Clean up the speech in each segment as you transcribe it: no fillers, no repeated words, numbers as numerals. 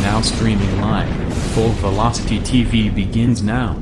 Now streaming live, Full Velocity TV begins now.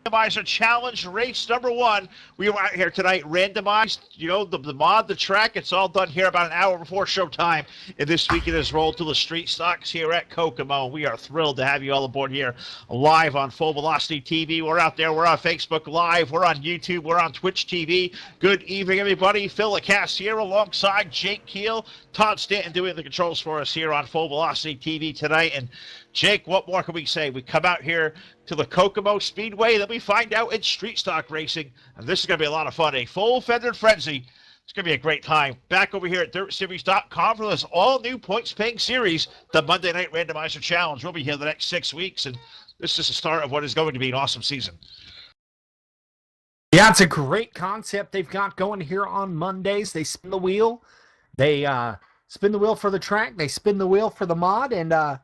Randomizer Challenge Race number 1. We are out here tonight, randomized, the mod, the track, it's all done here about an hour before showtime. And this week it is rolled to the street stocks here at Kokomo. We are thrilled to have you all aboard here live on Full Velocity TV. We're out there, we're on Facebook Live, we're on YouTube, we're on Twitch TV. Good evening, everybody. Phil Lacasse here alongside Jake Keel, Todd Stanton doing the controls for us here on Full Velocity TV tonight. And Jake, what more can we say? We come out here to the Kokomo Speedway, then we find out it's street stock racing, and this is going to be a lot of fun. A full-feathered frenzy. It's going to be a great time. Back over here at DirtSeries.com for this all-new points-paying series, the Monday Night Randomizer Challenge. We'll be here the next 6 weeks, and this is the start of what is going to be an awesome season. Yeah, it's a great concept they've got going here on Mondays. They spin the wheel. They spin the wheel for the track. They spin the wheel for the mod, and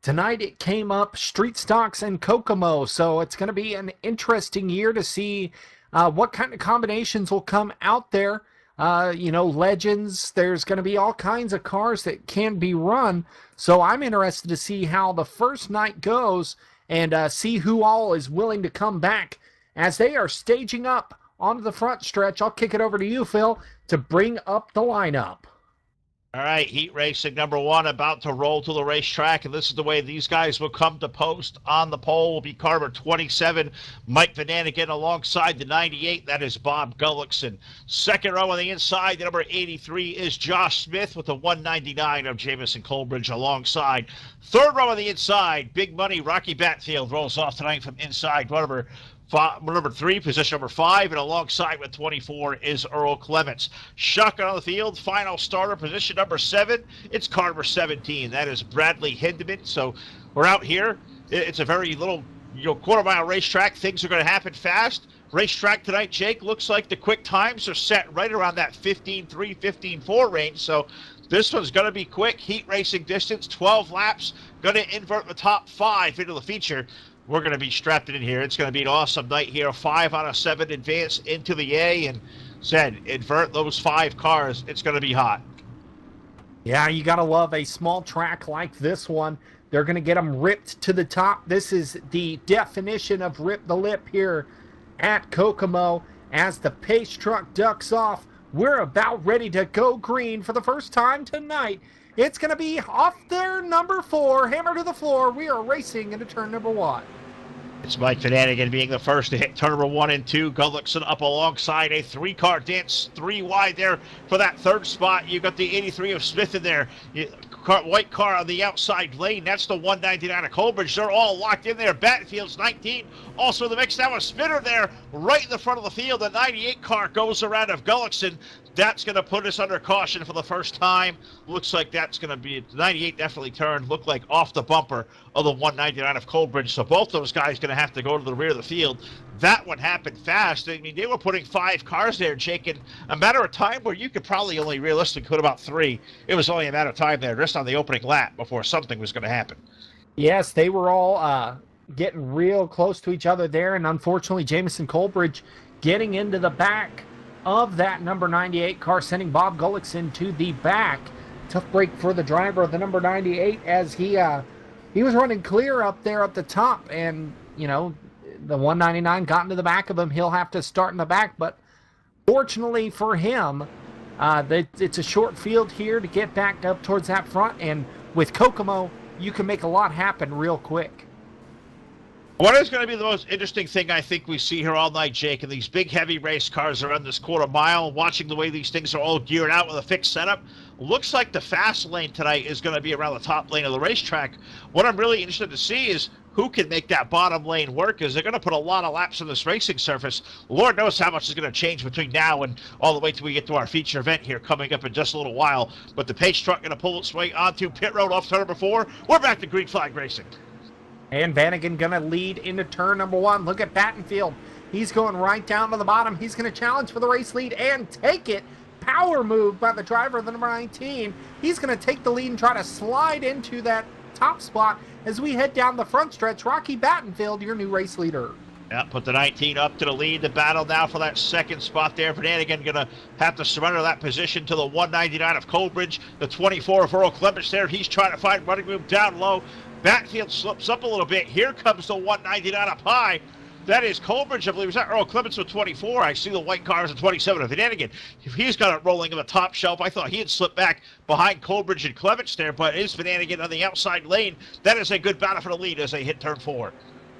tonight it came up street stocks and Kokomo, so it's going to be an interesting year to see what kind of combinations will come out there. Legends, there's going to be all kinds of cars that can be run, so I'm interested to see how the first night goes and see who all is willing to come back as they are staging up onto the front stretch. I'll kick it over to you, Phil, to bring up the lineup. All right, heat racing number 1 about to roll to the racetrack, and this is the way these guys will come to post. On the pole will be car number 27, Mike Vananigan, alongside the 98. That is Bob Gullickson. Second row on the inside, the number 83 is Josh Smith with the 199 of Jamison Colbridge alongside. Third row on the inside, Big Money Rocky Batfield rolls off tonight from inside number 3, position number 5, and alongside with 24 is Earl Clements. Shotgun on the field, final starter, position number 7. It's car number 17. That is Bradley Hindeman. So we're out here. It's a very little, quarter-mile racetrack. Things are going to happen fast. Racetrack tonight, Jake, looks like the quick times are set right around that 15.3, 15.4 range. So this one's going to be quick. Heat racing distance, 12 laps. Going to invert the top 5 into the feature. We're going to be strapped in here. It's going to be an awesome night here. 5 out of 7 advance into the A, and invert those 5 cars. It's going to be hot. Yeah, you got to love a small track like this one. They're going to get them ripped to the top. This is the definition of rip the lip here at Kokomo as the pace truck ducks off. We're about ready to go green for the first time tonight. It's going to be off there, number 4, hammer to the floor. We are racing into turn number 1. It's Mike Vananigan being the first to hit turn number 1 and 2. Gullickson up alongside a 3-car dance, 3 wide there for that third spot. You got the 83 of Smith in there. White car on the outside lane. That's the 199 of Colbridge. They're all locked in there. Batfield's 19. Also in the mix now, a Spitter there right in the front of the field. The 98 car goes around of Gullickson. That's going to put us under caution for the first time. Looks like that's going to be, 98 definitely turned, looked like off the bumper of the 199 of Colbridge. So both those guys going to have to go to the rear of the field. That one happened fast. I mean, they were putting 5 cars there, Jake, in a matter of time where you could probably only realistically put about 3. It was only a matter of time there, just on the opening lap, before something was going to happen. Yes, they were all getting real close to each other there, and unfortunately, Jamison Colbridge getting into the back of that number 98 car, sending Bob Gullickson to the back. Tough break for the driver of the number 98 as he was running clear up there at the top, and the 199 got into the back of him. He'll have to start in the back, but fortunately for him, it's a short field here to get back up towards that front, and with Kokomo, you can make a lot happen real quick. What is going to be the most interesting thing I think we see here all night, Jake, and these big heavy race cars around this quarter mile, watching the way these things are all geared out with a fixed setup, looks like the fast lane tonight is going to be around the top lane of the racetrack. What I'm really interested to see is who can make that bottom lane work, because they're going to put a lot of laps on this racing surface. Lord knows how much is going to change between now and all the way till we get to our feature event here coming up in just a little while. But the pace truck going to pull its way onto pit road off turn number 4. We're back to green flag racing. And Vannigan going to lead into turn number 1. Look at Battenfield. He's going right down to the bottom. He's going to challenge for the race lead and take it. Power move by the driver of the number 19. He's going to take the lead and try to slide into that top spot as we head down the front stretch. Rocky Battenfield, your new race leader. Yeah, put the 19 up to the lead. The battle now for that second spot there. Vananigan going to have to surrender that position to the 199 of Colbridge. The 24 of Earl Clements there. He's trying to find running room down low. Batfield slips up a little bit. Here comes the 199 up high. That is Colbridge, I believe. Is that Earl Clements with 24? I see the white cars at 27 of Vananigan. If he's got it rolling in the top shelf, I thought he had slipped back behind Colbridge and Clements there, but it is Vananigan on the outside lane. That is a good battle for the lead as they hit turn 4.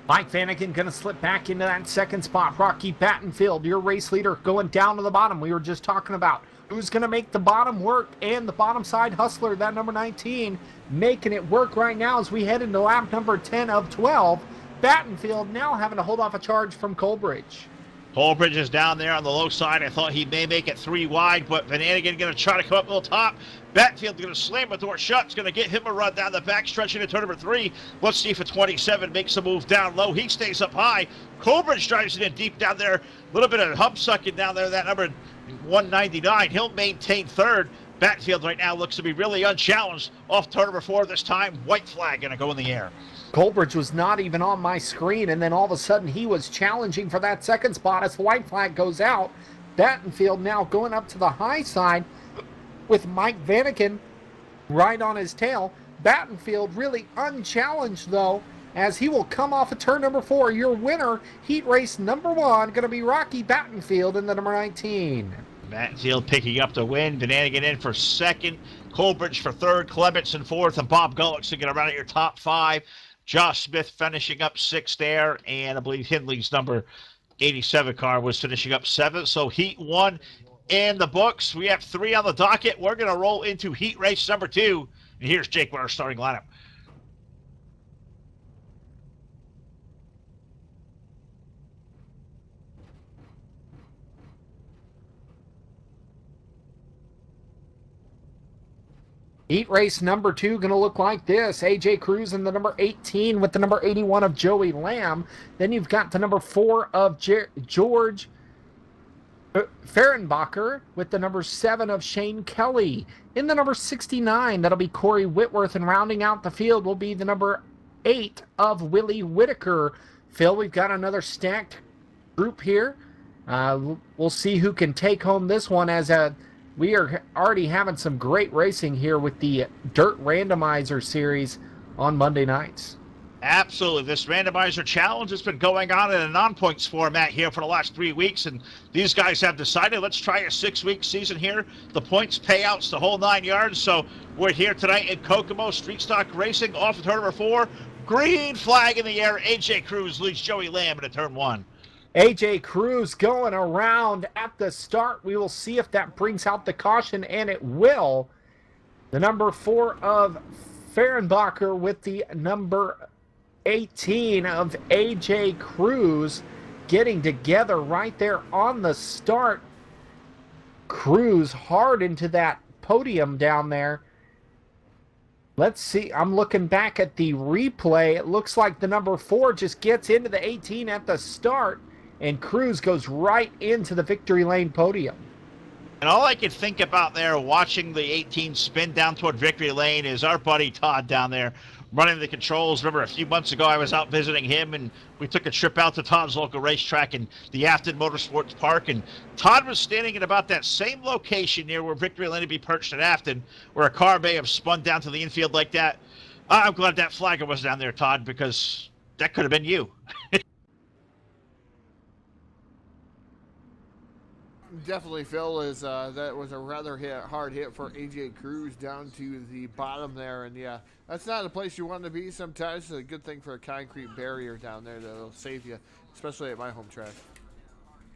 Mike Vannigan going to slip back into that second spot. Rocky Battenfield, your race leader, going down to the bottom. We were just talking about who's going to make the bottom work, and the bottom side hustler, that number 19, making it work right now as we head into lap number 10 of 12. Battenfield now having to hold off a charge from Colbridge. Colbridge is down there on the low side. I thought he may make it 3 wide, but Vananigan going to try to come up to the top. Batfield going to slam the door shut. It's going to get him a run down the back stretch into turn number 3. Let's see if a 27 makes a move down low. He stays up high. Colbridge drives it in deep down there. A little bit of hump sucking down there. That number 199. He'll maintain third. Batfield right now looks to be really unchallenged. Off turn number 4 this time. White flag going to go in the air. Colbridge was not even on my screen, and then all of a sudden he was challenging for that second spot as the white flag goes out. Battenfield now going up to the high side with Mike Vannigan right on his tail. Battenfield really unchallenged, though, as he will come off of turn number 4. Your winner, heat race number 1, going to be Rocky Battenfield in the number 19. Battenfield picking up the win. Vananagan in for second. Colbridge for third. Clements in fourth. And Bob Gullickson going to run at your top 5. Josh Smith finishing up 6th there. And I believe Hindley's number 87 car was finishing up 7th. So heat 1 in the books. We have 3 on the docket. We're going to roll into heat race number 2. And here's Jake with our starting lineup. Heat race number 2 going to look like this. AJ Cruz in the number 18 with the number 81 of Joey Lamb. Then you've got the number 4 of George Fehrenbacher with the number 7 of Shane Kelly. In the number 69, that'll be Corey Whitworth. And rounding out the field will be the number 8 of Willie Whitaker. Phil, we've got another stacked group here. We'll see who can take home this one, as we are already having some great racing here with the Dirt Randomizer series on Monday nights. Absolutely. This Randomizer challenge has been going on in a non-points format here for the last 3 weeks, and these guys have decided, let's try a 6-week season here. The points payouts the whole 9 yards. So we're here tonight in Kokomo Street Stock Racing off of turn number 4. Green flag in the air. AJ Cruz leads Joey Lamb into turn 1. AJ Cruz going around at the start. We will see if that brings out the caution, and it will. The number 4 of Fehrenbacher with the number 18 of AJ Cruz getting together right there on the start. Cruz hard into that podium down there. Let's see. I'm looking back at the replay. It looks like the number 4 just gets into the 18 at the start, and Cruz goes right into the victory lane podium. And all I could think about there watching the 18 spin down toward victory lane is our buddy Todd down there running the controls. Remember, a few months ago I was out visiting him, and we took a trip out to Todd's local racetrack in the Afton Motorsports Park, and Todd was standing in about that same location near where victory lane would be perched at Afton, where a car may have spun down to the infield like that. I'm glad that flagger was down there, Todd, because that could have been you. Definitely, Phil, is that was a rather hard hit for AJ Cruz down to the bottom there, and yeah, that's not a place you want to be sometimes. It's a good thing for a concrete barrier down there that'll save you, especially at my home track.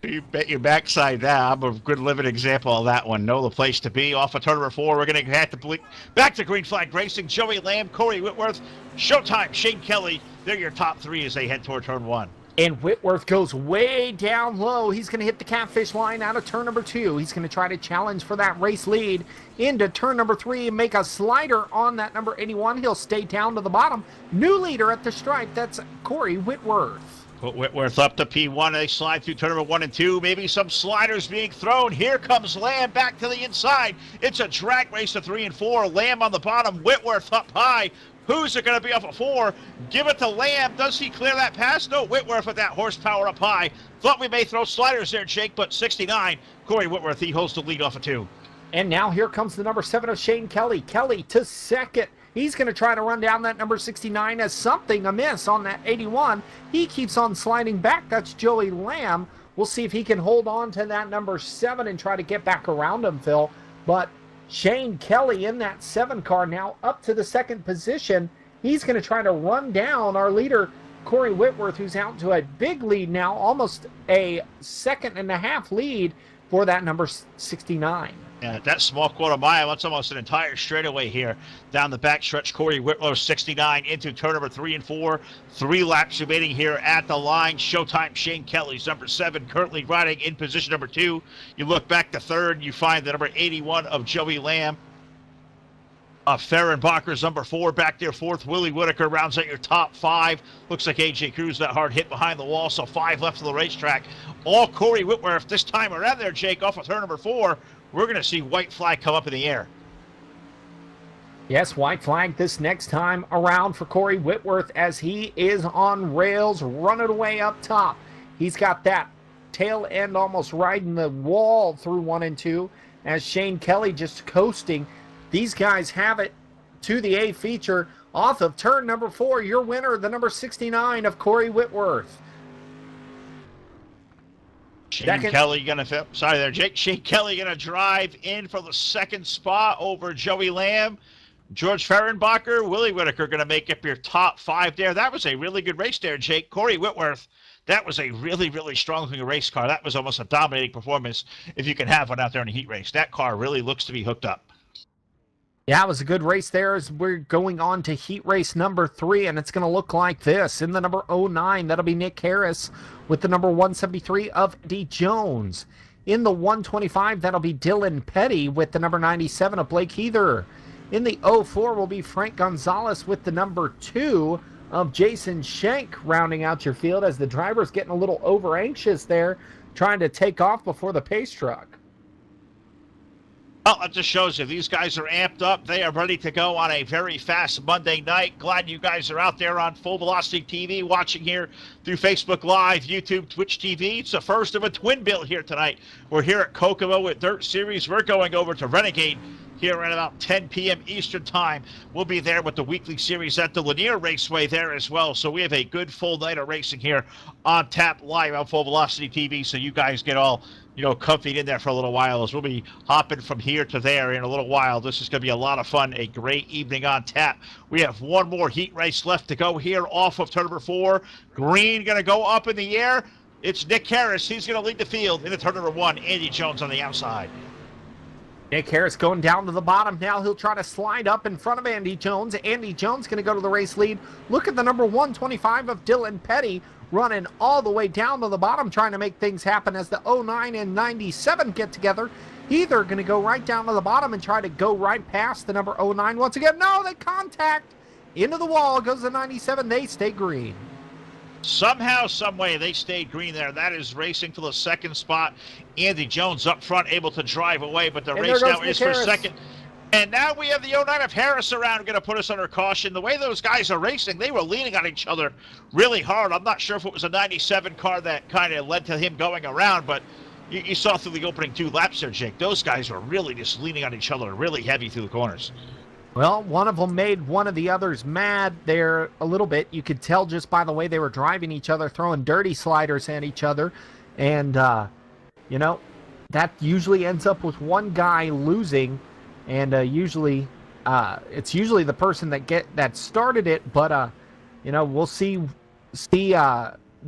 You bet your backside that. I'm a good living example of that one. Know the place to be. Off of turn number 4, we're going to have to bleak back to green flag racing. Joey Lamb, Corey Whitworth, Showtime, Shane Kelly. They're your top 3 as they head toward turn 1. And Whitworth goes way down low. He's going to hit the catfish line out of turn number 2. He's going to try to challenge for that race lead into turn number 3 and make a slider on that number 81. He'll stay down to the bottom. New leader at the stripe. That's Corey Whitworth. Put Whitworth up to P1. They slide through turn number 1 and 2. Maybe some sliders being thrown. Here comes Lamb back to the inside. It's a drag race to 3 and 4. Lamb on the bottom. Whitworth up high. Who's it going to be off of 4? Give it to Lamb. Does he clear that pass? No, Whitworth with that horsepower up high. Thought we may throw sliders there, Jake, but 69. Corey Whitworth, he holds the lead off of 2. And now here comes the number 7 of Shane Kelly. Kelly to second. He's going to try to run down that number 69 as something amiss on that 81. He keeps on sliding back. That's Joey Lamb. We'll see if he can hold on to that number 7 and try to get back around him, Phil. But Shane Kelly in that 7 car now up to the 2nd position. He's going to try to run down our leader, Corey Whitworth, who's out to a big lead now, almost a 2.5 lead for that number 69. Yeah, that small quarter mile, that's almost an entire straightaway here down the backstretch. Corey Whitlow, 69 into turn number 3 and 4. 3 laps remaining here at the line. Showtime, Shane Kelly's number 7, currently riding in position number 2. You look back to 3rd, you find the number 81 of Joey Lamb. Fehrenbacher's number 4 back there 4th. Willie Whitaker rounds out your top 5. Looks like AJ Cruz that hard hit behind the wall, so 5 left of the racetrack. All Corey Whitworth this time around there, Jake, off of turn number 4. We're going to see white flag come up in the air. Yes, white flag this next time around for Corey Whitworth as he is on rails, running away up top. He's got that tail end almost riding the wall through 1 and 2 as Shane Kelly just coasting. These guys have it to the A feature. Off of turn number 4, your winner, the number 69 of Corey Whitworth. Shane Kelly gonna sorry there, Jake. Shane Kelly gonna drive in for the second spot over Joey Lamb. George Fehrenbacher, Willie Whitaker gonna make up your top 5 there. That was a really good race there, Jake. Corey Whitworth, that was a really, really strong looking race car. That was almost a dominating performance if you can have one out there in a heat race. That car really looks to be hooked up. Yeah, it was a good race there as we're going on to heat race number 3, and it's going to look like this. In the number 09, that'll be Nick Harris with the number 173 of Eddie Jones. In the 125, that'll be Dylan Petty with the number 97 of Blake Heather. In the 04 will be Frank Gonzalez with the number 2 of Jason Schenk rounding out your field as the driver's getting a little over anxious there, trying to take off before the pace truck. Well, that just shows you these guys are amped up. They are ready to go on a very fast Monday night. Glad you guys are out there on Full Velocity TV watching here through Facebook Live, YouTube, Twitch TV. It's the first of a twin bill here tonight. We're here at Kokomo with Dirt Series. We're going over to Renegade here at about 10 p.m. Eastern Time. We'll be there with the weekly series at the Lanier Raceway there as well. So we have a good full night of racing here on tap live on Full Velocity TV. So you guys get all, comfy in there for a little while as we'll be hopping from here to there in a little while. This is going to be a lot of fun, a great evening on tap. We have one more heat race left to go here off of turn number 4. Green going to go up in the air. It's Nick Harris. He's going to lead the field in the turn number 1. Andy Jones on the outside. Nick Harris going down to the bottom now. He'll try to slide up in front of Andy Jones. Andy Jones going to go to the race lead. Look at the number 125 of Dylan Petty running all the way down to the bottom, trying to make things happen as the 09 and 97 get together. Either going to go right down to the bottom and try to go right past the number 09 once again. No, they contact. Into the wall goes the 97. They stay green. Somehow, some way, they stayed green there. That is racing to the second spot. Andy Jones up front, able to drive away, but the race now is for second. And now we have the 09 of Harris around, going to put us under caution. The way those guys are racing, they were leaning on each other really hard. I'm not sure if it was a 97 car that kind of led to him going around, but you saw through the opening 2 laps there, Jake. Those guys were really just leaning on each other really heavy through the corners. Well, one of them made one of the others mad there a little bit. You could tell just by the way they were driving each other, throwing dirty sliders at each other. And, that usually ends up with one guy losing. And usually, it's usually the person that started it. But, we'll see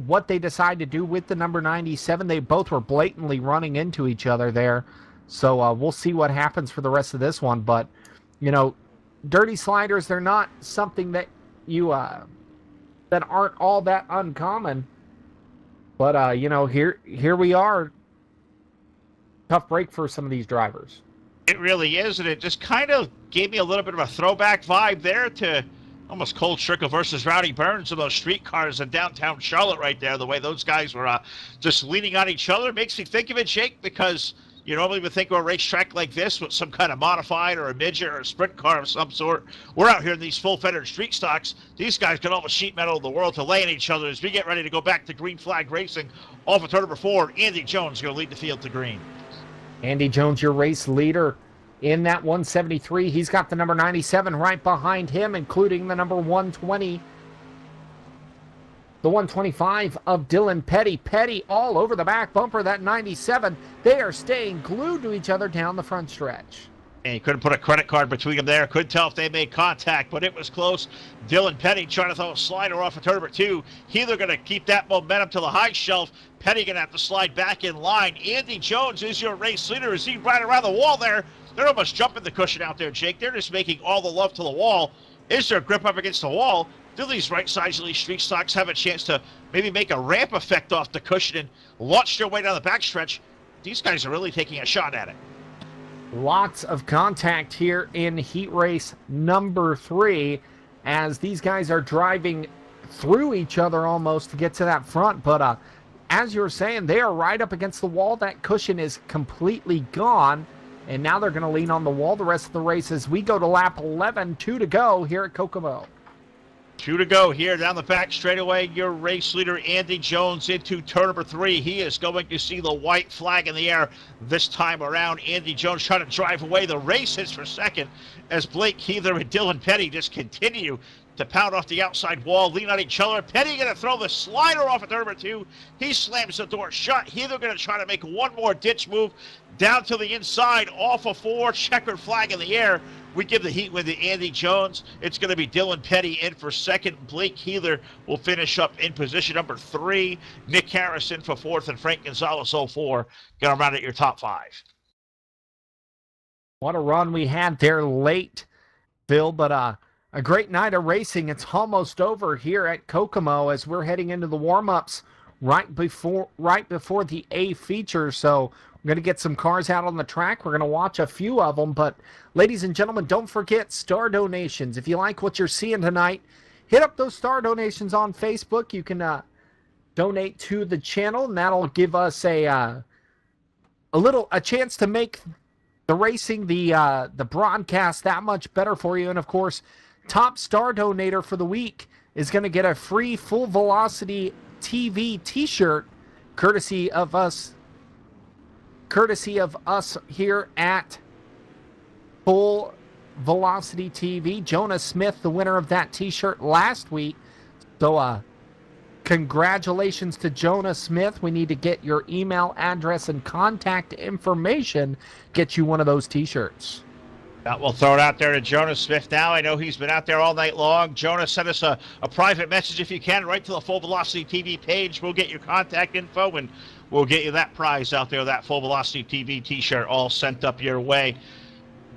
what they decide to do with the number 97. They both were blatantly running into each other there. So we'll see what happens for the rest of this one. But, dirty sliders, they're not something that that aren't all that uncommon. But, here we are. Tough break for some of these drivers. It really is, and it just kind of gave me a little bit of a throwback vibe there to almost Cole Trickle versus Rowdy Burns of those street cars in downtown Charlotte right there. The way those guys were just leaning on each other makes me think of it, Jake, because you normally would think of a racetrack like this with some kind of modified or a midget or a sprint car of some sort. We're out here in these full-fettered street stocks. These guys got all the sheet metal in the world to lay in each other as we get ready to go back to green flag racing off of turn number 4. Andy Jones going to lead the field to green. Andy Jones, your race leader in that 173. He's got the number 97 right behind him, including the number 120. The 125 of Dylan Petty. Petty all over the back bumper, that 97. They are staying glued to each other down the front stretch. And you couldn't put a credit card between them there. Couldn't tell if they made contact, but it was close. Dylan Petty trying to throw a slider off of turn number 2. Heather going to keep that momentum to the high shelf. Petty going to have to slide back in line. Andy Jones is your race leader. Is he right around the wall there? They're almost jumping the cushion out there, Jake. They're just making all the love to the wall. Is there a grip up against the wall? Do these right sides of these street stocks have a chance to maybe make a ramp effect off the cushion and launch their way down the backstretch? These guys are really taking a shot at it. Lots of contact here in heat race number 3 as these guys are driving through each other almost to get to that front. But as you were saying, they are right up against the wall. That cushion is completely gone. And now they're going to lean on the wall the rest of the race as we go to lap 11, 2 to go here at Kokomo. 2 to go here down the back straightaway. Your race leader, Andy Jones, into turn number 3. He is going to see the white flag in the air this time around. Andy Jones trying to drive away. The race is for second as Blake Heather and Dylan Petty just continue to pound off the outside wall, lean on each other. Petty going to throw the slider off at turn number 2. He slams the door shut. Heather going to try to make one more ditch move down to the inside, off of 4, checkered flag in the air. We give the heat win to Andy Jones. It's going to be Dylan Petty in for second. Blake Heather will finish up in position number 3. Nick Harrison for 4th, and Frank Gonzalez 04. Going to round out your top 5. What a run we had there late, Phil, but a great night of racing. It's almost over here at Kokomo as we're heading into the warm-ups right before the A feature. So we're going to get some cars out on the track. We're going to watch a few of them. But ladies and gentlemen, don't forget star donations. If you like what you're seeing tonight, hit up those star donations on Facebook. You can donate to the channel, and that'll give us a chance to make the racing, the broadcast that much better for you. And of course, top star donator for the week is going to get a free Full Velocity TV t-shirt courtesy of us here at Full Velocity TV. Jonah Smith, the winner of that t-shirt last week. So congratulations to Jonah Smith. We need to get your email address and contact information, get you one of those t-shirts. We'll throw it out there to Jonas Smith now. I know he's been out there all night long. Jonas, send us a private message if you can, right to the Full Velocity TV page. We'll get your contact info, and we'll get you that prize out there, that Full Velocity TV t-shirt, all sent up your way.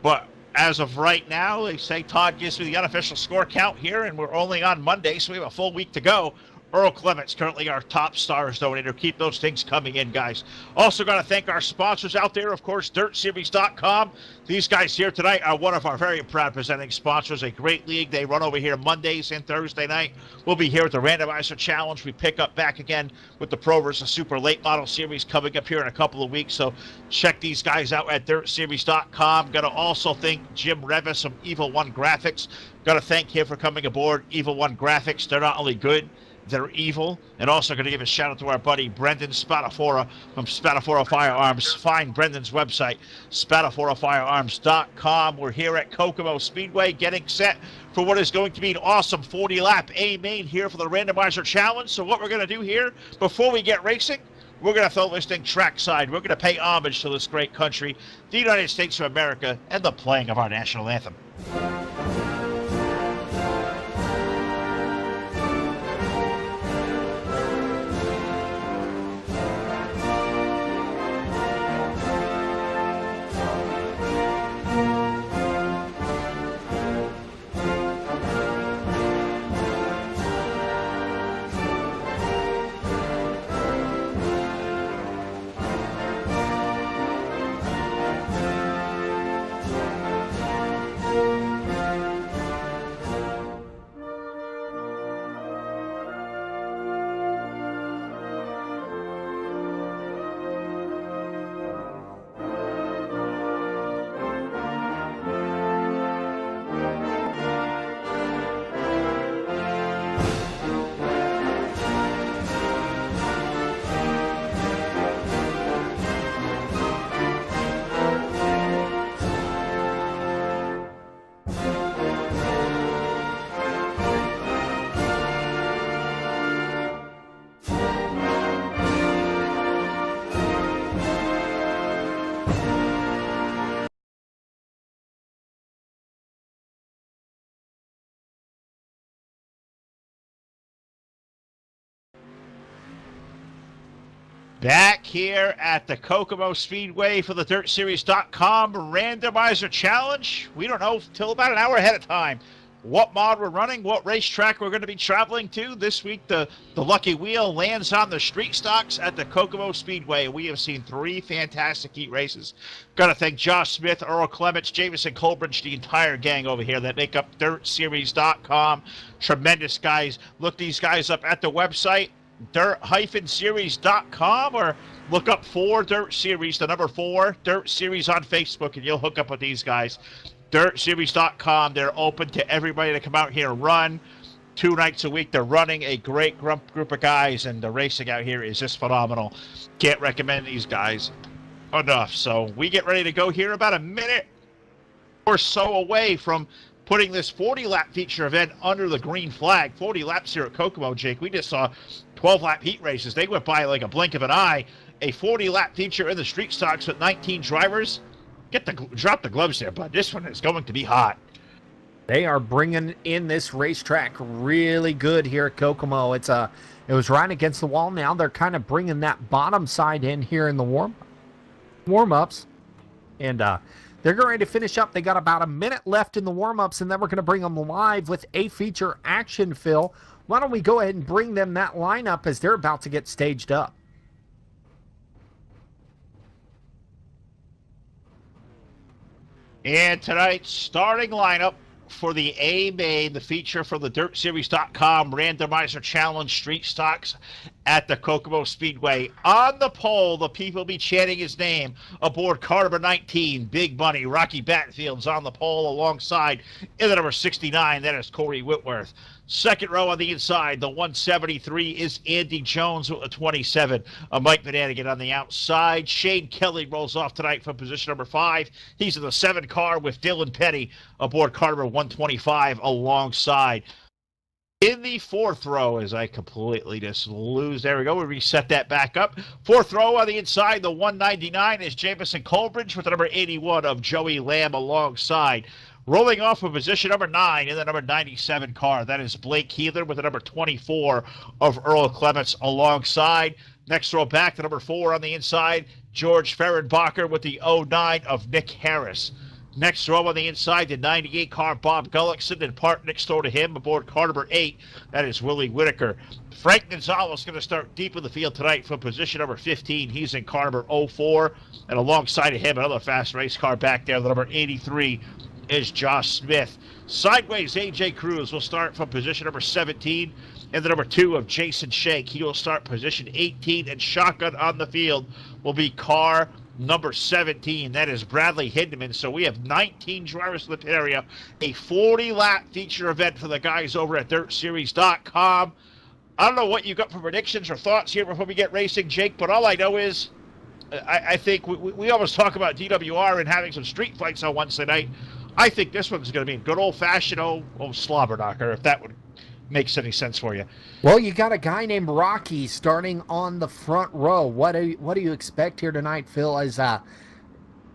But as of right now, they say Todd gives me the unofficial score count here, and we're only on Monday, so we have a full week to go. Earl Clements, currently our top stars donator. Keep those things coming in, guys. Also got to thank our sponsors out there, of course, DirtSeries.com. These guys here tonight are one of our very proud presenting sponsors, a great league. They run over here Mondays and Thursday night. We'll be here with the Randomizer Challenge. We pick up back again with the Pro vs. Super Late Model Series coming up here in a couple of weeks. So check these guys out at DirtSeries.com. Got to also thank Jim Revis from Evil One Graphics. Got to thank him for coming aboard. Evil One Graphics, they're not only good, they're evil. And also going to give a shout out to our buddy Brendan Spadafora from Spadafora Firearms. Find Brendan's website, SpadaforaFirearms.com. We're here at Kokomo Speedway getting set for what is going to be an awesome 40-lap A-main here for the Randomizer Challenge. So what we're going to do here, before we get racing, we're going to throw this thing trackside. We're going to pay homage to this great country, the United States of America, and the playing of our national anthem. Back here at the Kokomo Speedway for the DirtSeries.com Randomizer Challenge. We don't know till about an hour ahead of time what mod we're running, what racetrack we're going to be traveling to. This week, the lucky wheel lands on the street stocks at the Kokomo Speedway. We have seen 3 fantastic heat races. Got to thank Josh Smith, Earl Clements, Jameson Colbridge, the entire gang over here that make up DirtSeries.com. Tremendous guys. Look these guys up at the website, dirt-series.com, or look up 4 Dirt Series, the number 4 Dirt Series on Facebook, and you'll hook up with these guys. DirtSeries.com. They're open to everybody to come out here and run. 2 nights a week. They're running a great group of guys, and the racing out here is just phenomenal. Can't recommend these guys enough. So we get ready to go here about a minute or so away from putting this 40-lap feature event under the green flag. 40 laps here at Kokomo, Jake. We just saw 12-lap heat races. They went by like a blink of an eye. A 40-lap feature in the street stocks with 19 drivers. Drop the gloves there, bud. This one is going to be hot. They are bringing in this racetrack really good here at Kokomo. It was right against the wall. Now they're kind of bringing that bottom side in here in the warm-ups. And they're getting ready to finish up. They got about a minute left in the warm-ups, and then we're going to bring them live with a feature action, Phil. Why don't we go ahead and bring them that lineup as they're about to get staged up. And tonight's starting lineup for the A-Main, the feature for the DirtSeries.com Randomizer Challenge Street Stocks at the Kokomo Speedway. On the pole, the people be chanting his name. Aboard car number 19, Big Money, Rocky Battenfield's on the pole alongside in the number 69. That is Corey Whitworth. Second row on the inside, the 173 is Andy Jones with a 27. Mike Vananagan on the outside. Shane Kelly rolls off tonight from position number 5. He's in the 7 car with Dylan Petty aboard car number 125 alongside. In the 4th row, as I completely just lose, there we go, we reset that back up. 4th row on the inside, the 199 is Jamison Colbridge with the number 81 of Joey Lamb alongside. Rolling off of position number 9 in the number 97 car, that is Blake Keeler with the number 24 of Earl Clements alongside. Next row back, the number 4 on the inside, George Fehrenbacher with the 09 of Nick Harris. Next row on the inside, the 98 car, Bob Gullickson, and part next door to him aboard car number 8, that is Willie Whitaker. Frank Gonzalez going to start deep in the field tonight from position number 15. He's in car number 04, and alongside of him, another fast race car back there, the number 83 is Josh Smith. Sideways, AJ Cruz will start from position number 17, and the number 2 of Jason Shank. He will start position 18, and shotgun on the field will be car number 17. That is Bradley Hindeman. So we have 19 drivers in the pit area. A 40-lap feature event for the guys over at DirtSeries.com. I don't know what you got for predictions or thoughts here before we get racing, Jake, but all I know is I think we always talk about DWR and having some street fights on Wednesday night. I think this one's going to be a good old-fashioned slobber knocker, if that would makes any sense for you. Well, you got a guy named Rocky starting on the front row. What do you expect here tonight, Phil? As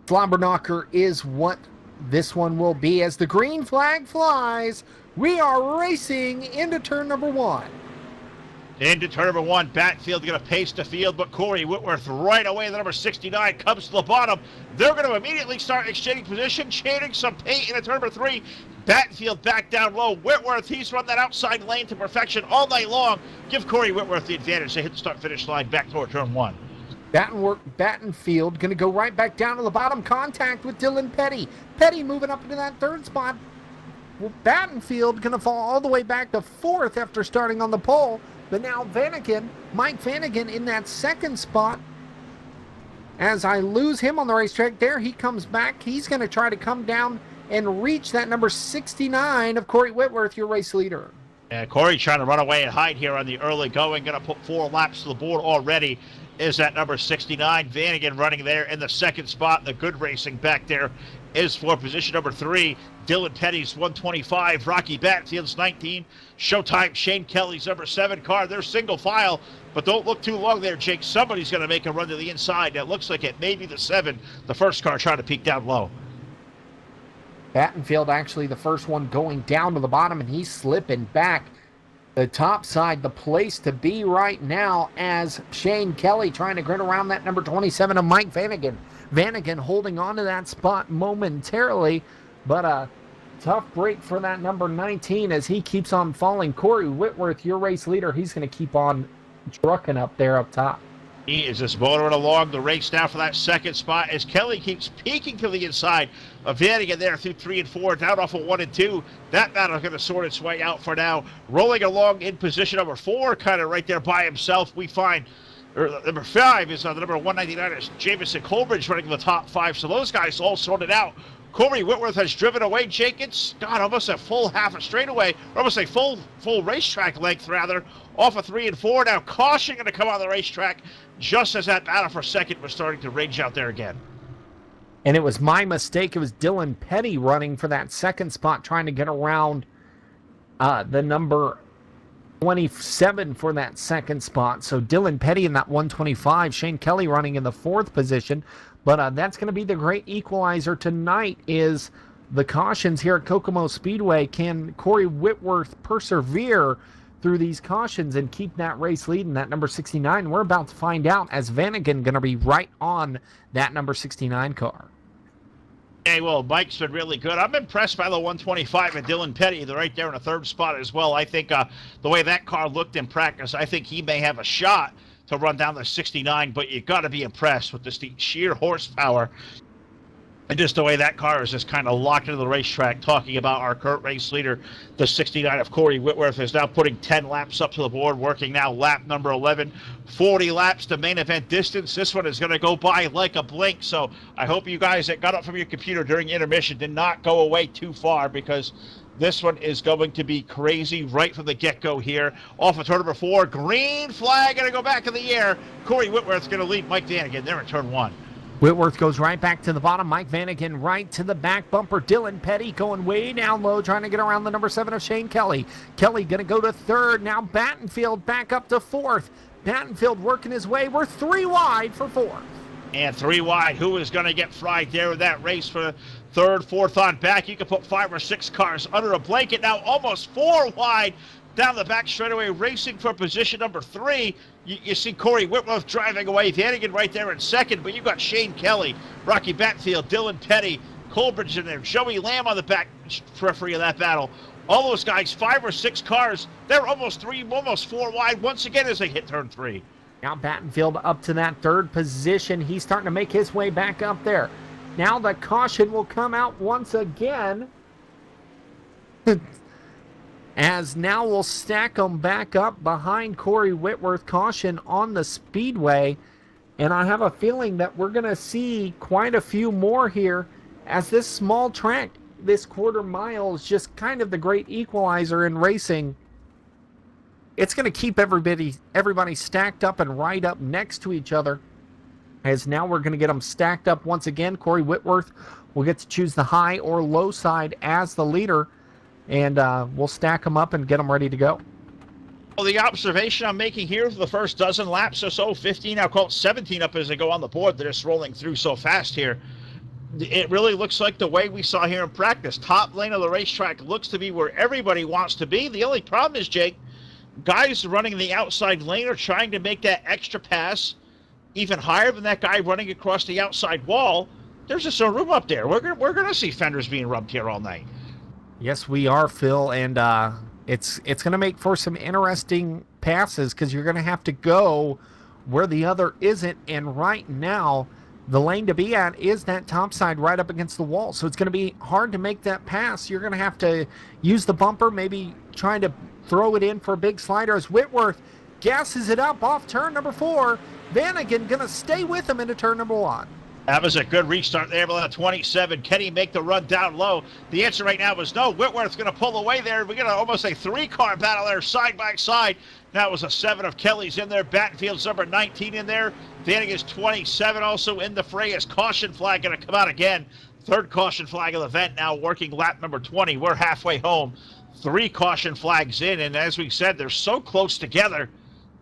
slobber knocker is what this one will be. As the green flag flies, we are racing into turn number 1. Into turn number 1, Batfield going to pace the field, but Corey Whitworth right away, the number 69, comes to the bottom. They're going to immediately start exchanging position, chaining some paint into turn number 3. Batfield back down low. Whitworth, he's run that outside lane to perfection all night long. Give Corey Whitworth the advantage. They hit the start-finish line back toward turn 1. Battenfield going to go right back down to the bottom, contact with Dylan Petty. Petty moving up into that 3rd spot. Well, Battenfield going to fall all the way back to 4th after starting on the pole. But now Mike Vanagan in that 2nd spot. As I lose him on the racetrack, there he comes back. He's going to try to come down and reach that number 69 of Corey Whitworth, your race leader. And Corey trying to run away and hide here on the early going. Going to put 4 laps to the board already is that number 69. Vanagan running there in the 2nd spot. The good racing back there is for position number 3. Dylan Petty's 125. Rocky Batfield's 19. Showtime Shane Kelly's number 7 car. They're single file, but don't look too long there, Jake. Somebody's going to make a run to the inside. It looks like it may be the 7. The first car trying to peek down low. Battenfield actually the first one going down to the bottom, and he's slipping back. The top side, the place to be right now, as Shane Kelly trying to grin around that number 27 of Mike Vanagan. Vanagan holding on to that spot momentarily, but a tough break for that number 19 as he keeps on falling. Corey Whitworth, your race leader, he's going to keep on trucking up there up top. He is just motoring along the race now for that 2nd spot as Kelly keeps peeking to the inside of Vanagan there through 3 and 4, down off of 1 and 2. That battle is going to sort its way out for now. Rolling along in position number 4, kind of right there by himself, we find number 5 is the number 199 is Jamison Colbridge running in the top 5. So those guys all sorted out. Corey Whitworth has driven away Jenkins. God, almost a full half a straightaway, or almost a full racetrack length, rather, off of 3 and 4. Now caution going to come on the racetrack just as that battle for second was starting to rage out there again. And it was my mistake. It was Dylan Petty running for that second spot, trying to get around the number 27 for that second spot. So Dylan Petty in that 125. Shane Kelly running in the 4th position. But that's going to be the great equalizer tonight is the cautions here at Kokomo Speedway. Can Corey Whitworth persevere through these cautions and keep that race lead in that number 69? We're about to find out as Vanagon going to be right on that number 69 car. Hey, well, Mike's been really good. I'm impressed by the 125 and Dylan Petty. They're right there in the 3rd spot as well. I think the way that car looked in practice, I think he may have a shot to run down the 69, but you got to be impressed with the sheer horsepower and just the way that car is just kind of locked into the racetrack. Talking about our current race leader, the 69 of Corey Whitworth, is now putting 10 laps up to the board, working now lap number 11. 40 laps to main event distance. This one is going to go by like a blink, so I hope you guys that got up from your computer during intermission did not go away too far, because this one is going to be crazy right from the get-go here. Off of turn number 4, green flag going to go back in the air. Corey Whitworth's going to lead Mike Vanagon there in turn 1. Whitworth goes right back to the bottom. Mike Vanagon right to the back bumper. Dylan Petty going way down low, trying to get around the number 7 of Shane Kelly. Kelly going to go to 3rd. Now Battenfield back up to 4th. Battenfield working his way. We're 3 wide for 4th. And 3 wide. Who is going to get fried there in that race for 3rd, 4th on back? You can put 5 or 6 cars under a blanket. Now almost 4 wide down the back straightaway, racing for position number 3. You see Corey Whitworth driving away. Vanagon right there in 2nd, but you got Shane Kelly, Rocky Battenfield, Dylan Petty, Colbridge in there, Joey Lamb on the back periphery of that battle. All those guys, 5 or 6 cars, they're almost 4 wide once again as they hit turn 3. Now Battenfield up to that 3rd position. He's starting to make his way back up there. Now the caution will come out once again. As now we'll stack them back up behind Corey Whitworth. Caution on the speedway. And I have a feeling that we're going to see quite a few more here, as this small track, this quarter mile, is just kind of the great equalizer in racing. It's going to keep everybody stacked up and right up next to each other. As now we're going to get them stacked up once again. Corey Whitworth will get to choose the high or low side as the leader. And we'll stack them up and get them ready to go. Well, the observation I'm making here for the first dozen laps or so, 15, I'll call it 17 up as they go on the board. They're just rolling through so fast here. It really looks like the way we saw here in practice. Top lane of the racetrack looks to be where everybody wants to be. The only problem is, Jake, guys running in the outside lane are trying to make that extra pass even higher than that guy running across the outside wall. There's just no room up there. We're gonna see fenders being rubbed here all night. Yes, we are, Phil, and it's going to make for some interesting passes, because you're going to have to go where the other isn't, and right now the lane to be at is that top side right up against the wall, so it's going to be hard to make that pass. You're going to have to use the bumper, maybe trying to throw it in for a big slider as Whitworth gasses it up off turn number 4. Vanagon going to stay with him into turn number 1. That was a good restart there by the 27. Can he make the run down low? The answer right now is no. Whitworth's going to pull away there. We're going to almost a 3-car battle there, side by side. Now it was a 7 of Kelly's in there. Battenfield's number 19 in there. Vanagon's 27 also in the fray as caution flag going to come out again. 3rd caution flag of the event now working lap number 20. We're halfway home. 3 caution flags in, and as we said, they're so close together.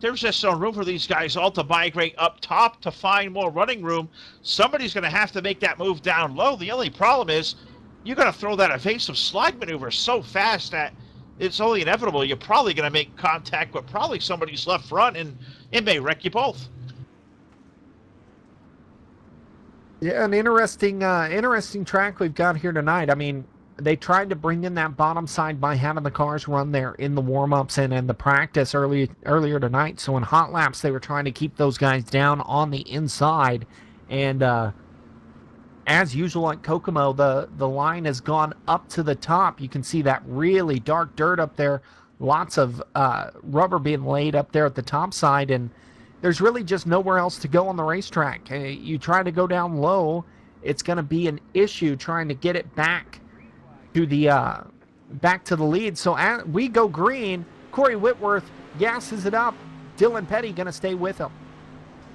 There's just no room for these guys all to migrate up top to find more running room. Somebody's going to have to make that move down low. The only problem is you're going to throw that evasive slide maneuver so fast that it's only inevitable. You're probably going to make contact with probably somebody's left front, and it may wreck you both. Yeah, an interesting track we've got here tonight. I mean, they tried to bring in that bottom side by having the cars run there in the warm-ups and in the practice earlier tonight. So in hot laps, they were trying to keep those guys down on the inside. And as usual at Kokomo, the line has gone up to the top. You can see that really dark dirt up there. Lots of rubber being laid up there at the top side. And there's really just nowhere else to go on the racetrack. You try to go down low, it's going to be an issue trying to get it back to the lead. So as we go green, Corey Whitworth gasses it up. Dylan Petty going to stay with him.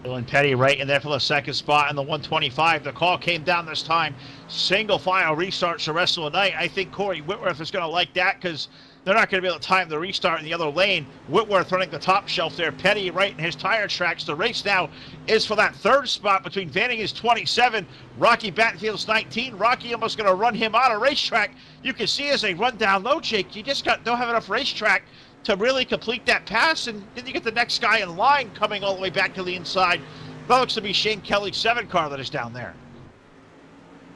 Dylan Petty right in there for the second spot in the 125. The call came down this time. Single file restarts the rest of the night. I think Corey Whitworth is going to like that because they're not going to be able to time the restart in the other lane. Whitworth running the top shelf there. Petty right in his tire tracks. The race now is for that third spot between Vanningen's 27, Rocky Battenfield's 19. Rocky almost going to run him out of racetrack. You can see as they run down low, Jake, you just don't have enough racetrack to really complete that pass, and then you get the next guy in line coming all the way back to the inside. That looks to be Shane Kelly's 7 car that is down there.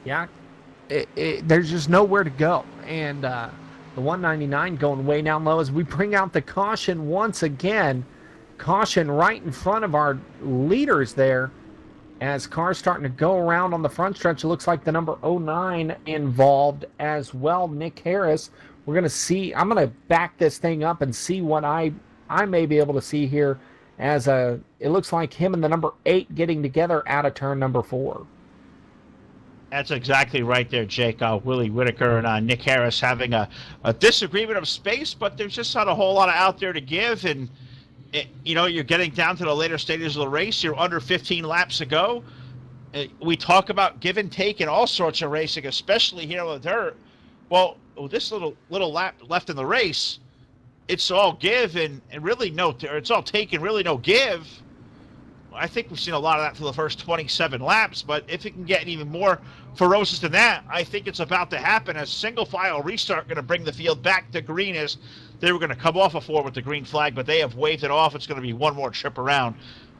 Yeah, there's just nowhere to go. And the 199 going way down low as we bring out the caution once again. Caution right in front of our leaders there as cars starting to go around on the front stretch. It looks like the number 09 involved as well, Nick Harris. We're going to see, I'm going to back this thing up and see what I may be able to see here as it looks like him and the number 8 getting together out of turn number 4. That's exactly right there, Jake. Willie Whitaker and Nick Harris having a disagreement of space, but there's just not a whole lot out there to give. And, you're getting down to the later stages of the race. You're under 15 laps to go. We talk about give and take in all sorts of racing, especially here on the dirt. Well, this little lap left in the race, it's all give and really it's all take and really no give. I think we've seen a lot of that for the first 27 laps, but if it can get even more ferocious than that, I think it's about to happen as single file restart going to bring the field back to green as they were going to come off a 4 with the green flag, but they have waved it off. It's going to be one more trip around.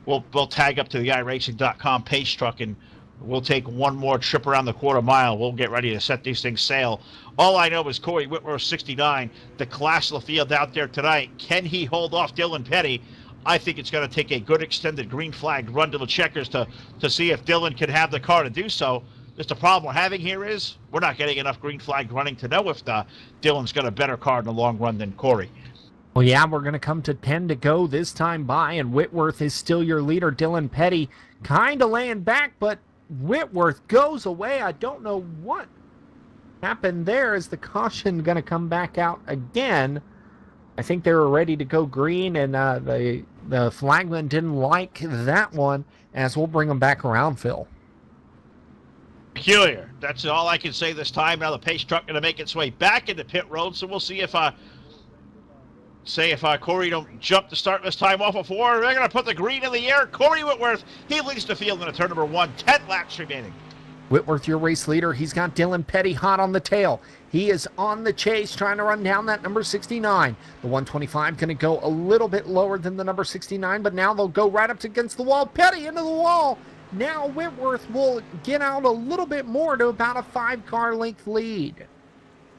We'll tag up to the iRacing.com pace truck and we'll take one more trip around the quarter mile. We'll get ready to set these things sail. All I know is Corey Whitworth, 69, the class of the field out there tonight. Can he hold off Dylan Petty? I think it's going to take a good extended green flag run to the checkers to see if Dylan can have the car to do so. Just the problem we're having here is we're not getting enough green flag running to know if Dylan's got a better car in the long run than Corey. Well, yeah, we're going to come to 10 to go this time by, and Whitworth is still your leader. Dylan Petty kind of laying back, but Whitworth goes away. I don't know what happened there. Is the caution going to come back out again? I think they were ready to go green, and the flagman didn't like that one, as we'll bring them back around, Phil. Peculiar. That's all I can say this time. Now the pace truck going to make its way back into pit road, so we'll see if Corey don't jump to start this time off of 4. They're going to put the green in the air. Corey Whitworth, he leads the field in a turn number 1. 10 laps remaining. Whitworth, your race leader. He's got Dylan Petty hot on the tail. He is on the chase trying to run down that number 69. The 125 going to go a little bit lower than the number 69, but now they'll go right up against the wall. Petty into the wall. Now Whitworth will get out a little bit more to about a 5-car length lead.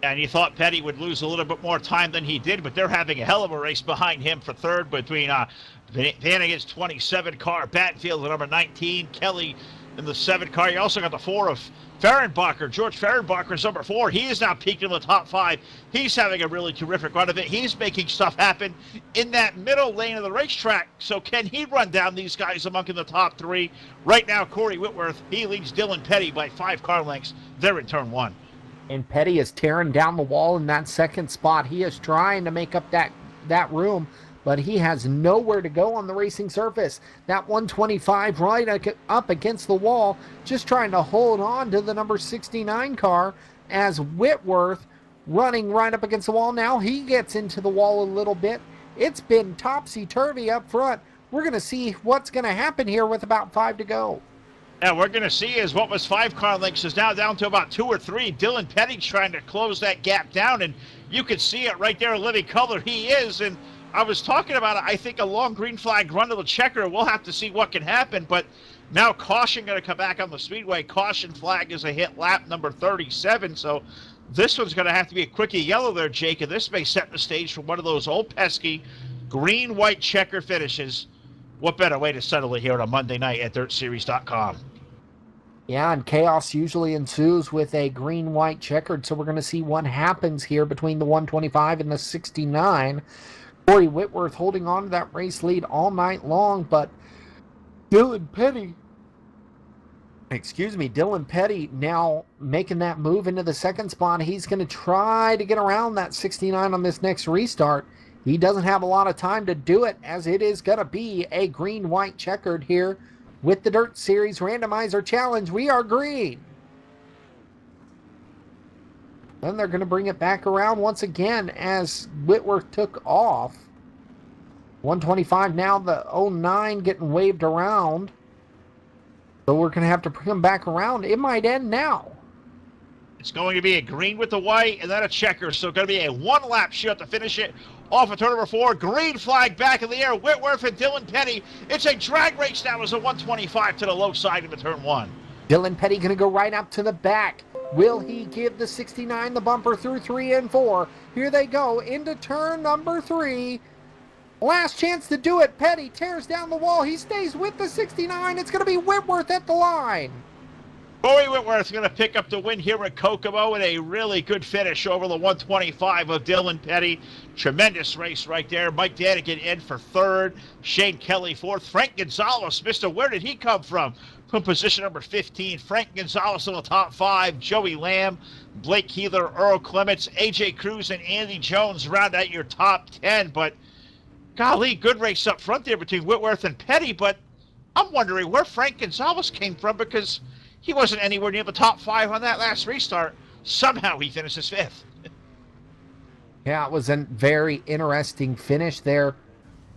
And you thought Petty would lose a little bit more time than he did, but they're having a hell of a race behind him for third between Vanningen's 27 car, Battenfield, the number 19, Kelly in the 7 car. You also got the 4 of Fehrenbacher. George Fehrenbacher's number 4. He is now peaked in the top 5. He's having a really terrific run of it. He's making stuff happen in that middle lane of the racetrack. So can he run down these guys among in the top 3? Right now, Corey Whitworth, he leads Dylan Petty by 5 car lengths. They're in turn 1. And Petty is tearing down the wall in that second spot. He is trying to make up that room, but he has nowhere to go on the racing surface. That 125 right up against the wall, just trying to hold on to the number 69 car as Whitworth running right up against the wall. Now he gets into the wall a little bit. It's been topsy-turvy up front. We're going to see what's going to happen here with about 5 to go. And we're going to see is what was 5 car lengths is now down to about 2 or 3. Dylan Petty's trying to close that gap down, and you can see it right there in living color. He is, and I was talking about it. I think a long green flag run to the checker. We'll have to see what can happen, but now caution going to come back on the speedway. Caution flag is a hit lap number 37, so this one's going to have to be a quickie yellow there, Jake, and this may set the stage for one of those old pesky green-white checker finishes. What better way to settle it here on a Monday night at DirtSeries.com? Yeah, and chaos usually ensues with a green-white checkered, so we're going to see what happens here between the 125 and the 69. Corey Whitworth holding on to that race lead all night long, but Dylan Petty Excuse me, Dylan Petty now making that move into the second spot. He's going to try to get around that 69 on this next restart. He doesn't have a lot of time to do it, as it is going to be a green-white checkered here with the Dirt Series Randomizer Challenge. We are green. Then they're going to bring it back around once again as Whitworth took off. 125 now, the 09 getting waved around. So we're going to have to bring him back around. It might end now. It's going to be a green with the white and then a checker. So going to be a one-lap shot to finish it off of turn number 4. Green flag back in the air. Whitworth and Dylan Petty. It's a drag race now as a 125 to the low side into turn 1. Dylan Petty going to go right up to the back. Will he give the 69 the bumper through 3 and 4? Here they go into turn number 3. Last chance to do it. Petty tears down the wall. He stays with the 69. It's going to be Whitworth at the line. Corey Whitworth going to pick up the win here at Kokomo in a really good finish over the 125 of Dylan Petty. Tremendous race right there. Mike Danigan in for 3rd. Shane Kelly 4th. Frank Gonzalez, Mr. Where did he come from? From position number 15. Frank Gonzalez in the top 5. Joey Lamb, Blake Healer, Earl Clements, AJ Cruz, and Andy Jones round out your top 10. But golly, good race up front there between Whitworth and Petty, but I'm wondering where Frank Gonzalez came from because he wasn't anywhere near the top 5 on that last restart. Somehow he finishes 5th. Yeah, it was a very interesting finish there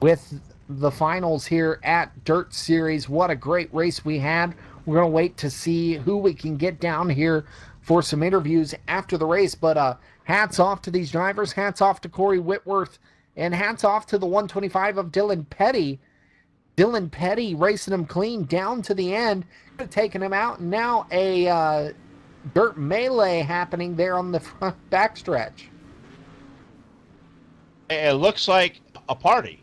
with the finals here at Dirt Series. What a great race we had. We're going to wait to see who we can get down here for some interviews after the race, but hats off to these drivers, hats off to Corey Whitworth, and hats off to the 125 of Dylan Petty. Dylan Petty racing him clean down to the end, taking him out. And now a dirt melee happening there on the front backstretch. It looks like a party.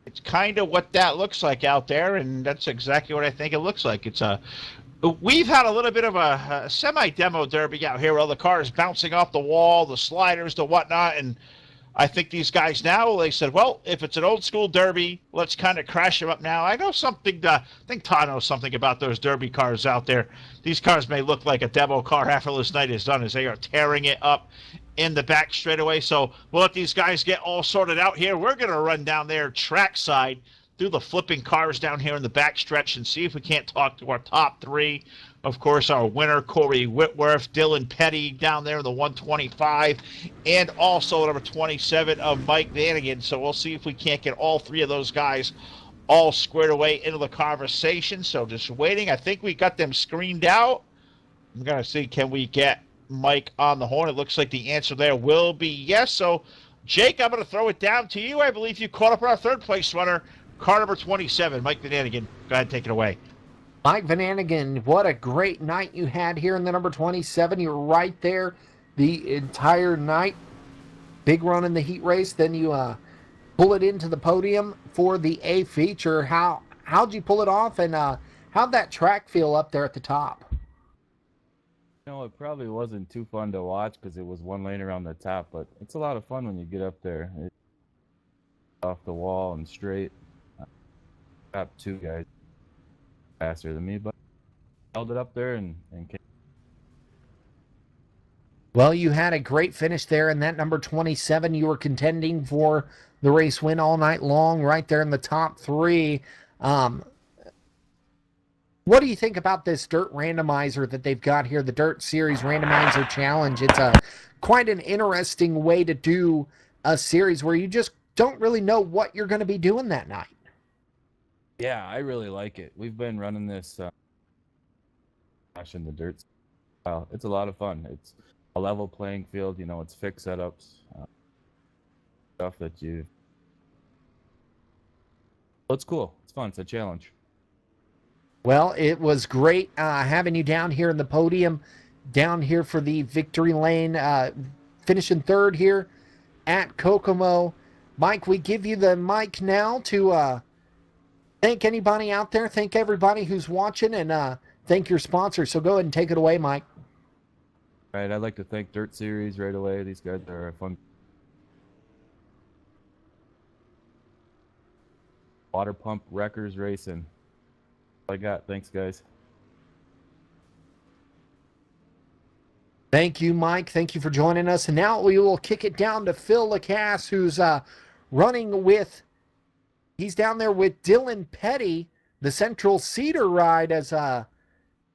It's kind of what that looks like out there, and that's exactly what I think it looks like. We've had a little bit of a semi-demo derby out here, all the cars bouncing off the wall, the sliders, the whatnot, and I think these guys now, they said, well, if it's an old school derby, let's kind of crash them up now. I know something, I think Todd knows something about those derby cars out there. These cars may look like a demo car after this night is done as they are tearing it up in the back straightaway. So we'll let these guys get all sorted out here. We're going to run down there trackside through the flipping cars down here in the back stretch and see if we can't talk to our top 3. Of course, our winner, Corey Whitworth, Dylan Petty down there in the 125, and also number 27 of Mike Vanagan. So we'll see if we can't get all 3 of those guys all squared away into the conversation. So just waiting. I think we got them screened out. I'm going to see, can we get Mike on the horn? It looks like the answer there will be yes. So, Jake, I'm going to throw it down to you. I believe you caught up our 3rd place runner, car number 27, Mike Vanagan. Go ahead and take it away. Mike Vanagan, what a great night you had here in the number 27. You were right there the entire night. Big run in the heat race. Then you pull it into the podium for the A feature. How'd you pull it off, and how'd that track feel up there at the top? It probably wasn't too fun to watch because it was one lane around the top, but it's a lot of fun when you get up there. It's off the wall and straight. Top 2 guys faster than me, but held it up there and came. Well, you had a great finish there in that number 27. You were contending for the race win all night long, right there in the top 3. What do you think about this dirt randomizer that they've got here, the Dirt Series Randomizer Challenge? It's quite an interesting way to do a series where you just don't really know what you're going to be doing that night. Yeah, I really like it. We've been running this in the dirt. It's a lot of fun. It's a level playing field. It's fixed setups, stuff that you. It's cool. It's fun. It's a challenge. Well, it was great having you down here in the podium, down here for the victory lane, finishing 3rd here at Kokomo. Mike, we give you the mic now to thank anybody out there, thank everybody who's watching, and thank your sponsor. So go ahead and take it away, Mike. All right, I'd like to thank Dirt Series right away. These guys are fun. Water Pump Wreckers Racing. All I got. Thanks, guys. Thank you, Mike. Thank you for joining us. And now we will kick it down to Phil Lacasse, who's running with, he's down there with Dylan Petty, the Central Cedar ride, as a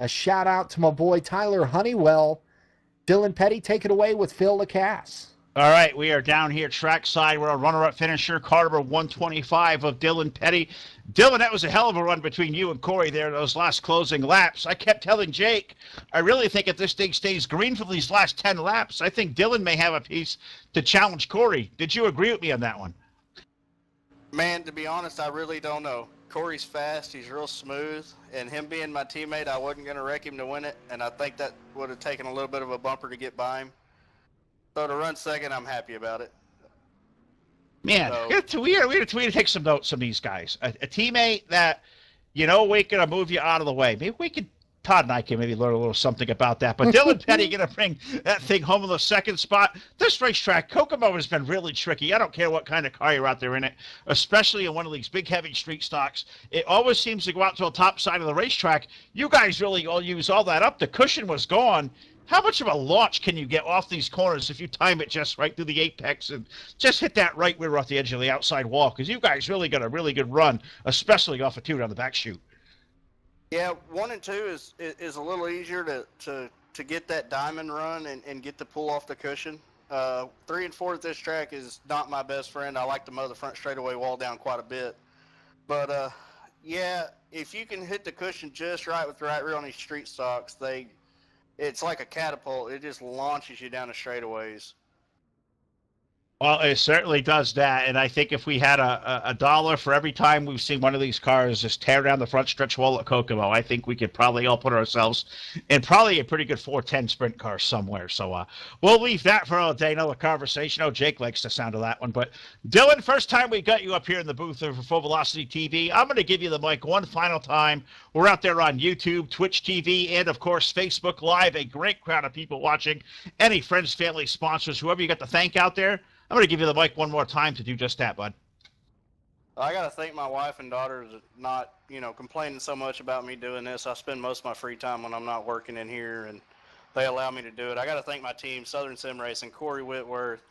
shout out to my boy Tyler Honeywell. Dylan Petty, take it away with Phil Lacasse. All right, we are down here trackside. We're a runner-up finisher, car number 125 of Dylan Petty. Dylan, that was a hell of a run between you and Corey there, those last closing laps. I kept telling Jake, I really think if this thing stays green for these last 10 laps, I think Dylan may have a piece to challenge Corey. Did you agree with me on that one? Man, to be honest, I really don't know. Corey's fast, he's real smooth, and him being my teammate, I wasn't going to wreck him to win it, and I think that would have taken a little bit of a bumper to get by him. So to run second, I'm happy about it. Man, we had to take some notes from these guys. A teammate that, we're going to move you out of the way. Maybe we could, Todd and I can maybe learn a little something about that. But Dylan Petty going to bring that thing home in the second spot. This racetrack, Kokomo, has been really tricky. I don't care what kind of car you're out there in it, especially in one of these big, heavy street stocks. It always seems to go out to the top side of the racetrack. You guys really all use all that up. The cushion was gone. How much of a launch can you get off these corners if you time it just right through the apex and just hit that right rear off the edge of the outside wall? Because you guys really got a really good run, especially off a two on the back chute. Yeah, 1 and 2 is a little easier to get that diamond run and get the pull off the cushion. 3 and 4 at this track is not my best friend. I like to mow the front straightaway wall down quite a bit. But, yeah, if you can hit the cushion just right with the right rear on these street stocks, it's like a catapult. It just launches you down the straightaways. Well, it certainly does that, and I think if we had a dollar for every time we've seen one of these cars just tear down the front stretch wall at Kokomo, I think we could probably all put ourselves in probably a pretty good 410 sprint car somewhere. So we'll leave that for another day, another conversation. Oh, Jake likes the sound of that one. But Dylan, first time we got you up here in the booth for Full Velocity TV, I'm going to give you the mic one final time. We're out there on YouTube, Twitch TV, and, of course, Facebook Live, a great crowd of people watching. Any friends, family, sponsors, whoever you got to thank out there, I'm going to give you the mic one more time to do just that, bud. I got to thank my wife and daughters not, complaining so much about me doing this. I spend most of my free time when I'm not working in here, and they allow me to do it. I got to thank my team, Southern Sim Racing, Corey Whitworth,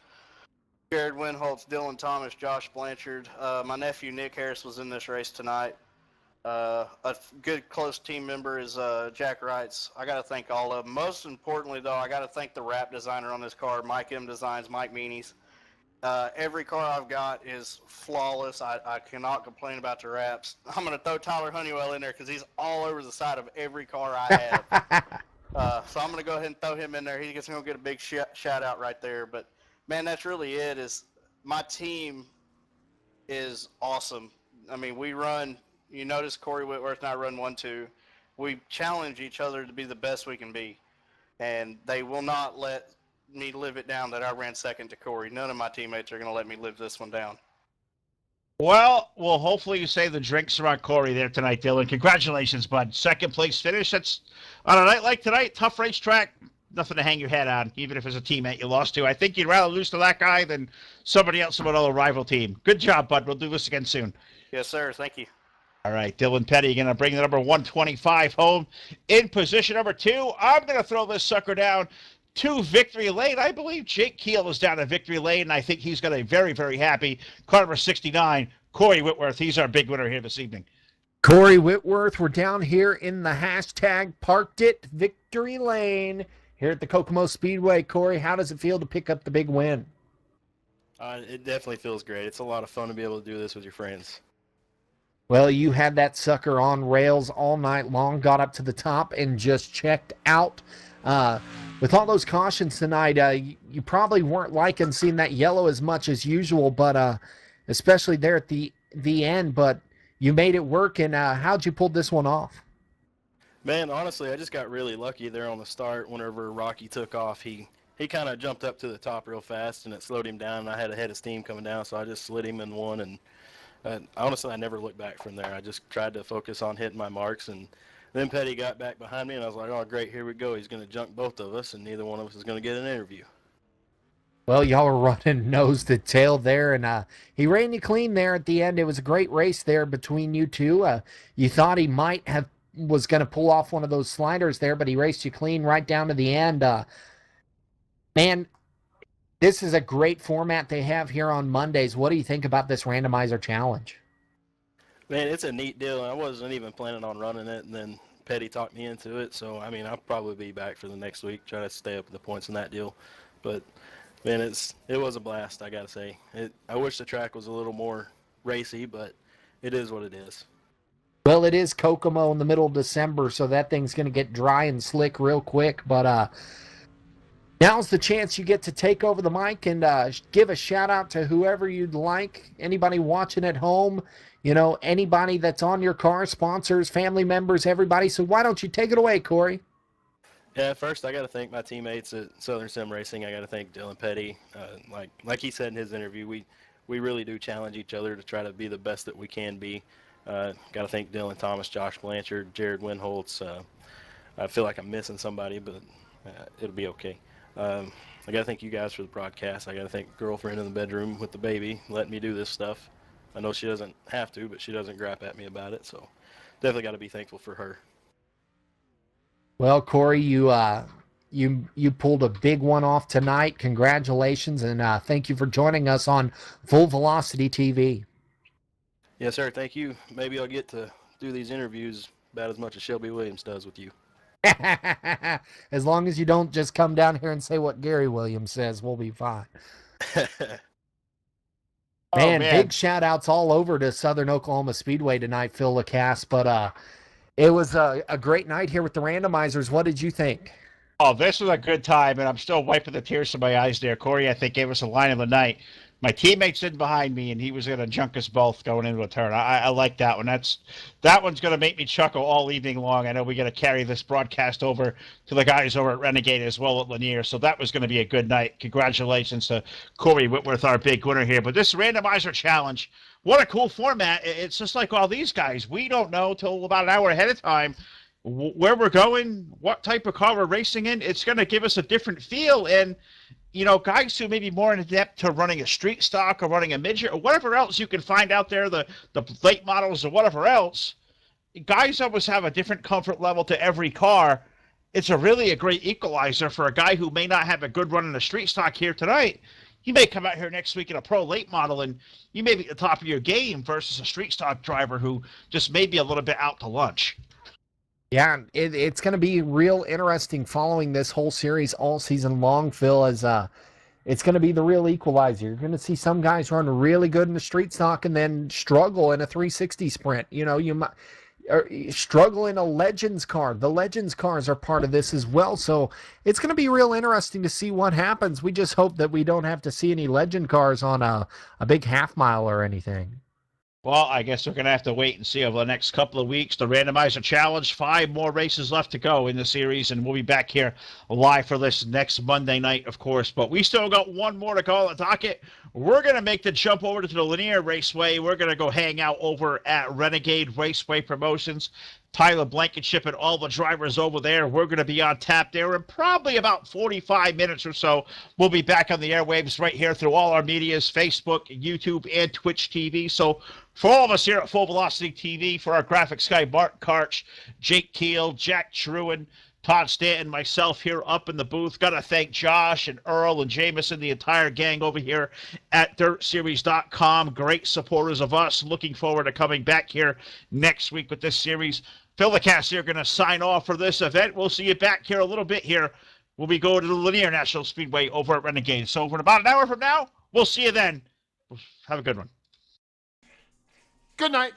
Jared Winholtz, Dylan Thomas, Josh Blanchard. My nephew Nick Harris was in this race tonight. A good close team member is Jack Wrights. I got to thank all of them. Most importantly, though, I got to thank the wrap designer on this car, Mike M Designs, Mike Meanies. Every car I've got is flawless. I cannot complain about the wraps. I'm going to throw Tyler Honeywell in there because he's all over the side of every car I have. So I'm going to go ahead and throw him in there. He's going to get a big shout out right there. But, man, that's really it. Is my team is awesome. I mean, we run, you notice Corey Whitworth and I run 1-2. We challenge each other to be the best we can be. And they will not let me live it down that I ran second to Corey. None of my teammates are going to let me live this one down. Well, hopefully you say the drinks are on Corey there tonight, Dylan. Congratulations, bud. Second place finish. That's on a night like tonight, tough racetrack, nothing to hang your head on, even if it's a teammate you lost to. I think you'd rather lose to that guy than somebody else from another rival team. Good job, bud. We'll do this again soon. Yes, sir. Thank you. All right, Dylan Petty going to bring the number 125 home in position number 2. I'm going to throw this sucker down to victory lane. I believe Jake Keel is down at victory lane, and I think he's got a very, very happy car number 69, Corey Whitworth. He's our big winner here this evening. Corey Whitworth, we're down here in the hashtag Parked It Victory Lane here at the Kokomo Speedway. Corey, how does it feel to pick up the big win? It definitely feels great. It's a lot of fun to be able to do this with your friends. Well, you had that sucker on rails all night long, got up to the top, and just checked out. With all those cautions tonight, you probably weren't liking seeing that yellow as much as usual, but especially there at the end. But you made it work, and how'd you pull this one off? Man, honestly, I just got really lucky there on the start. Whenever Rocky took off, he kind of jumped up to the top real fast, and it slowed him down. And I had a head of steam coming down, so I just slid him and won. And honestly, I never looked back from there. I just tried to focus on hitting my marks, and then Petty got back behind me, and I was like, oh, great, here we go. He's going to junk both of us, and neither one of us is going to get an interview. Well, y'all were running nose to tail there, and he ran you clean there at the end. It was a great race there between you two. You thought he was going to pull off one of those sliders there, but he raced you clean right down to the end. Man, this is a great format they have here on Mondays. What do you think about this randomizer challenge? Man, it's a neat deal. I wasn't even planning on running it, and then Petty talked me into it. So, I mean, I'll probably be back for the next week, try to stay up with the points in that deal. But, man, it was a blast, I got to say. I wish the track was a little more racy, but it is what it is. Well, it is Kokomo in the middle of December, so that thing's going to get dry and slick real quick. But now's the chance you get to take over the mic and give a shout out to whoever you'd like, anybody watching at home, anybody that's on your car, sponsors, family members, everybody. So why don't you take it away, Corey? Yeah, first I got to thank my teammates at Southern Sim Racing. I got to thank Dylan Petty. Like he said in his interview, we really do challenge each other to try to be the best that we can be. Got to thank Dylan Thomas, Josh Blanchard, Jared Winholtz. I feel like I'm missing somebody, but it'll be okay. I got to thank you guys for the broadcast. I got to thank girlfriend in the bedroom with the baby letting me do this stuff. I know she doesn't have to, but she doesn't grap at me about it, so definitely got to be thankful for her. Well, Corey, you pulled a big one off tonight. Congratulations, and thank you for joining us on Full Velocity TV. Yes, sir. Thank you. Maybe I'll get to do these interviews about as much as Shelby Williams does with you. As long as you don't just come down here and say what Gary Williams says, we'll be fine. Man, big shout outs all over to Southern Oklahoma Speedway tonight, Phil Lacasse. But it was a great night here with the randomizers. What did you think? Oh, this was a good time, and I'm still wiping the tears from my eyes there. Corey, I think, gave us a line of the night. My teammate's in behind me, and he was going to junk us both going into a turn. I like that one. That one's going to make me chuckle all evening long. I know we got to carry this broadcast over to the guys over at Renegade as well at Lanier, so that was going to be a good night. Congratulations to Corey Whitworth, our big winner here. But this randomizer challenge, what a cool format. It's just like all these guys. We don't know till about an hour ahead of time where we're going, what type of car we're racing in. It's going to give us a different feel, and guys who may be more in adept to running a street stock or running a midget or whatever else you can find out there, the late models or whatever else, guys always have a different comfort level to every car. It's really a great equalizer for a guy who may not have a good run in a street stock here tonight. You may come out here next week in a pro late model, and you may be at the top of your game versus a street stock driver who just may be a little bit out to lunch. Yeah, it's going to be real interesting following this whole series all season long, Phil, as it's going to be the real equalizer. You're going to see some guys run really good in the street stock and then struggle in a 360 sprint. You might struggle in a Legends car. The Legends cars are part of this as well, so it's going to be real interesting to see what happens. We just hope that we don't have to see any Legend cars on a big half mile or anything. Well, I guess we're going to have to wait and see over the next couple of weeks. The Randomizer Challenge, 5 more races left to go in the series, and we'll be back here live for this next Monday night, of course. But we still got one more to go on the docket. We're going to make the jump over to the Lanier Raceway. We're going to go hang out over at Renegade Raceway Promotions. Tyler Blankenship and all the drivers over there. We're going to be on tap there in probably about 45 minutes or so. We'll be back on the airwaves right here through all our medias, Facebook, YouTube, and Twitch TV. So for all of us here at Full Velocity TV, for our graphics guy, Mark Karch, Jake Keel, Jack Truin, Todd Stanton, myself here up in the booth. Got to thank Josh and Earl and Jameson, the entire gang over here at DirtSeries.com. Great supporters of us. Looking forward to coming back here next week with this series. Phil Lacasse here going to sign off for this event. We'll see you back here a little bit here when we go to the Lanier National Speedway over at Renegade. So for about an hour from now, we'll see you then. Have a good one. Good night.